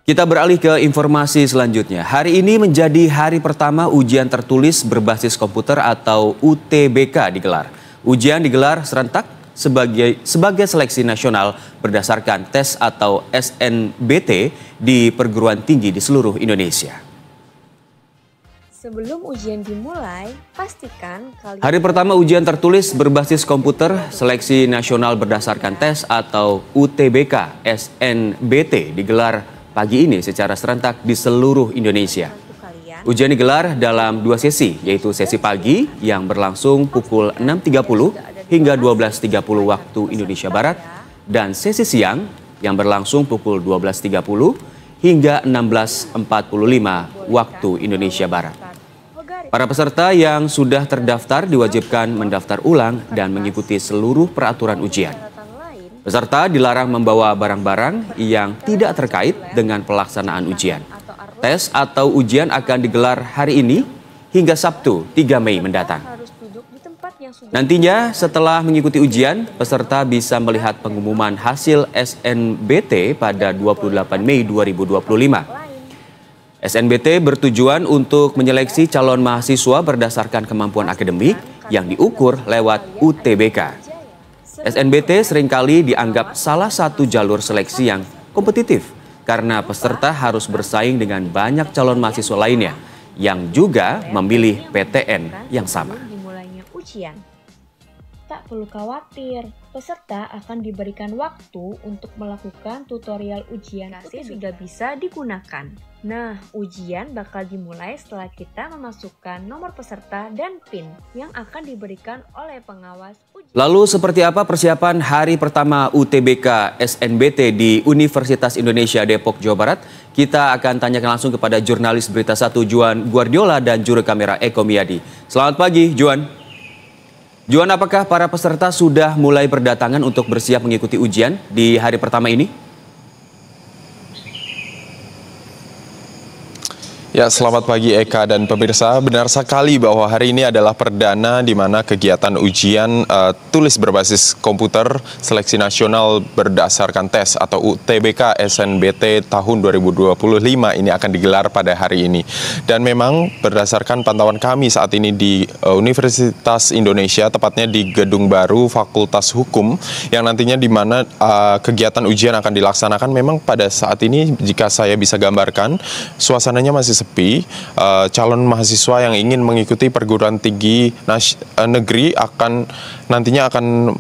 Kita beralih ke informasi selanjutnya. Hari ini menjadi hari pertama ujian tertulis berbasis komputer atau UTBK digelar. Ujian digelar serentak sebagai seleksi nasional berdasarkan tes atau SNBT di perguruan tinggi di seluruh Indonesia. Sebelum ujian dimulai, pastikan kalian... Hari pertama ujian tertulis berbasis komputer seleksi nasional berdasarkan tes atau UTBK SNBT digelar pagi ini secara serentak di seluruh Indonesia. Ujian digelar dalam 2 sesi, yaitu sesi pagi yang berlangsung pukul 6.30 hingga 12.30 waktu Indonesia Barat dan sesi siang yang berlangsung pukul 12.30 hingga 16.45 waktu Indonesia Barat. Para peserta yang sudah terdaftar diwajibkan mendaftar ulang dan mengikuti seluruh peraturan ujian. Peserta dilarang membawa barang-barang yang tidak terkait dengan pelaksanaan ujian. Tes atau ujian akan digelar hari ini hingga Sabtu 3 Mei mendatang. Nantinya setelah mengikuti ujian, peserta bisa melihat pengumuman hasil SNBT pada 28 Mei 2025. SNBT bertujuan untuk menyeleksi calon mahasiswa berdasarkan kemampuan akademik yang diukur lewat UTBK. SNBT seringkali dianggap salah satu jalur seleksi yang kompetitif karena peserta harus bersaing dengan banyak calon mahasiswa lainnya yang juga memilih PTN yang sama. Dimulainya ujian. Tak perlu khawatir, peserta akan diberikan waktu untuk melakukan tutorial ujian sudah bisa digunakan. Nah, ujian bakal dimulai setelah kita memasukkan nomor peserta dan PIN yang akan diberikan oleh pengawas ujian. Lalu seperti apa persiapan hari pertama UTBK SNBT di Universitas Indonesia Depok, Jawa Barat? Kita akan tanyakan langsung kepada jurnalis Berita 1 Juan Guardiola dan juru kamera Eko Miyadi. Selamat pagi, Juan. Juan, apakah para peserta sudah mulai berdatangan untuk bersiap mengikuti ujian di hari pertama ini? Ya, selamat pagi Eka dan pemirsa. Benar sekali bahwa hari ini adalah perdana di mana kegiatan ujian tulis berbasis komputer seleksi nasional berdasarkan tes atau UTBK SNBT tahun 2025 ini akan digelar pada hari ini. Dan memang berdasarkan pantauan kami saat ini di Universitas Indonesia, tepatnya di Gedung Baru Fakultas Hukum, yang nantinya di mana kegiatan ujian akan dilaksanakan, memang pada saat ini jika saya bisa gambarkan, suasananya masih sepi. Calon mahasiswa yang ingin mengikuti perguruan tinggi negeri nantinya akan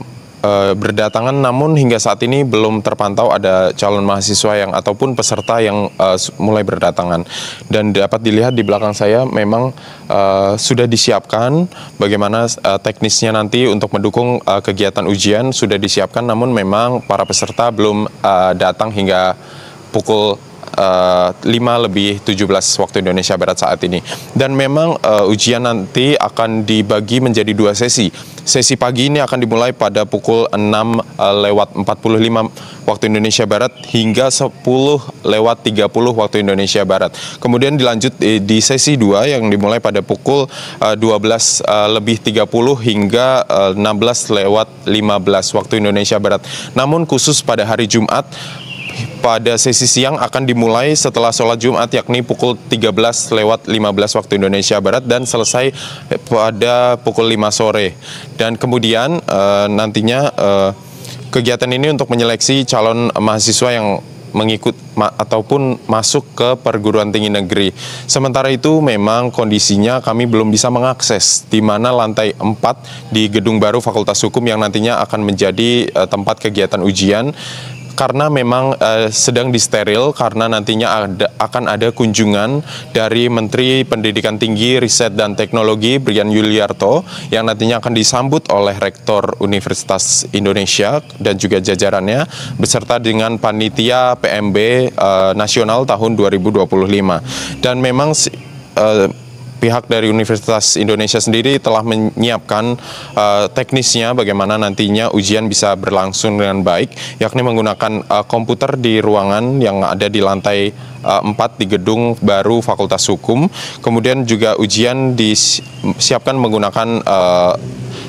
berdatangan, namun hingga saat ini belum terpantau ada calon mahasiswa yang ataupun peserta yang mulai berdatangan. Dan dapat dilihat di belakang saya memang sudah disiapkan bagaimana teknisnya nanti untuk mendukung kegiatan ujian sudah disiapkan, namun memang para peserta belum datang hingga pukul 5:17 waktu Indonesia Barat saat ini. Dan memang ujian nanti akan dibagi menjadi 2 sesi. Sesi pagi ini akan dimulai pada pukul 6:45 waktu Indonesia Barat hingga 10:30 waktu Indonesia Barat. Kemudian dilanjut di sesi 2 yang dimulai pada pukul 12:30 hingga 16:15 waktu Indonesia Barat. Namun khusus pada hari Jumat, pada sesi siang akan dimulai setelah sholat Jumat, yakni pukul 13:15 waktu Indonesia Barat dan selesai pada pukul 5 sore. Dan kemudian nantinya kegiatan ini untuk menyeleksi calon mahasiswa yang ataupun masuk ke perguruan tinggi negeri. Sementara itu memang kondisinya kami belum bisa mengakses di mana lantai 4 di Gedung Baru Fakultas Hukum yang nantinya akan menjadi tempat kegiatan ujian, karena memang sedang disteril karena nantinya akan ada kunjungan dari Menteri Pendidikan Tinggi, Riset dan Teknologi Brian Yuliarto yang nantinya akan disambut oleh Rektor Universitas Indonesia dan juga jajarannya beserta dengan panitia PMB nasional tahun 2025. Dan memang pihak dari Universitas Indonesia sendiri telah menyiapkan teknisnya bagaimana nantinya ujian bisa berlangsung dengan baik, yakni menggunakan komputer di ruangan yang ada di lantai 4 di Gedung Baru Fakultas Hukum. Kemudian juga ujian disiapkan menggunakan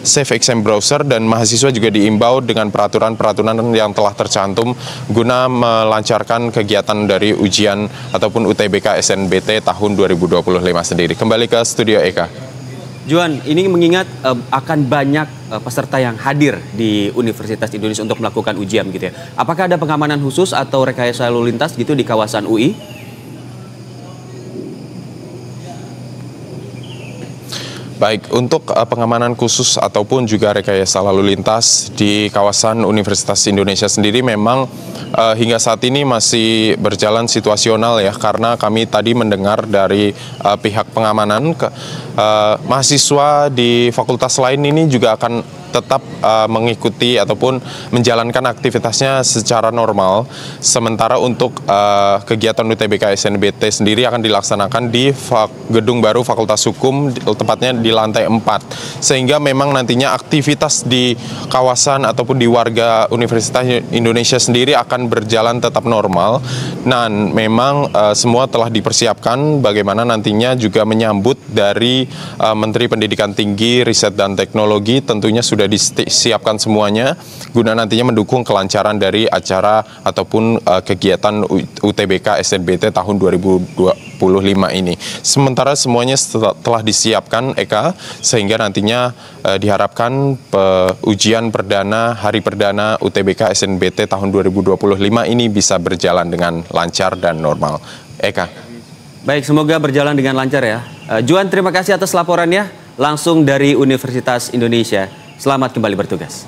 Safe Exam Browser, dan mahasiswa juga diimbau dengan peraturan-peraturan yang telah tercantum guna melancarkan kegiatan dari ujian ataupun UTBK SNBT tahun 2025 sendiri. Kembali ke studio Eka. Juan, ini mengingat akan banyak peserta yang hadir di Universitas Indonesia untuk melakukan ujian gitu ya. Apakah ada pengamanan khusus atau rekayasa lalu lintas gitu di kawasan UI? Baik, untuk pengamanan khusus ataupun juga rekayasa lalu lintas di kawasan Universitas Indonesia sendiri memang hingga saat ini masih berjalan situasional ya, karena kami tadi mendengar dari pihak pengamanan mahasiswa di fakultas lain ini juga akan tetap mengikuti ataupun menjalankan aktivitasnya secara normal. Sementara untuk kegiatan UTBK SNBT sendiri akan dilaksanakan di gedung baru Fakultas Hukum, tepatnya di lantai 4. Sehingga memang nantinya aktivitas di kawasan ataupun di warga Universitas Indonesia sendiri akan berjalan tetap normal. Dan memang semua telah dipersiapkan bagaimana nantinya juga menyambut dari Menteri Pendidikan Tinggi, Riset dan Teknologi, tentunya sudah disiapkan semuanya guna nantinya mendukung kelancaran dari acara ataupun kegiatan UTBK SNBT tahun 2025 ini. Sementara semuanya telah disiapkan Eka, sehingga nantinya diharapkan ujian perdana, hari perdana UTBK SNBT tahun 2025 ini bisa berjalan dengan lancar dan normal. Eka. Baik, semoga berjalan dengan lancar ya. Juan, terima kasih atas laporannya langsung dari Universitas Indonesia. Selamat kembali bertugas.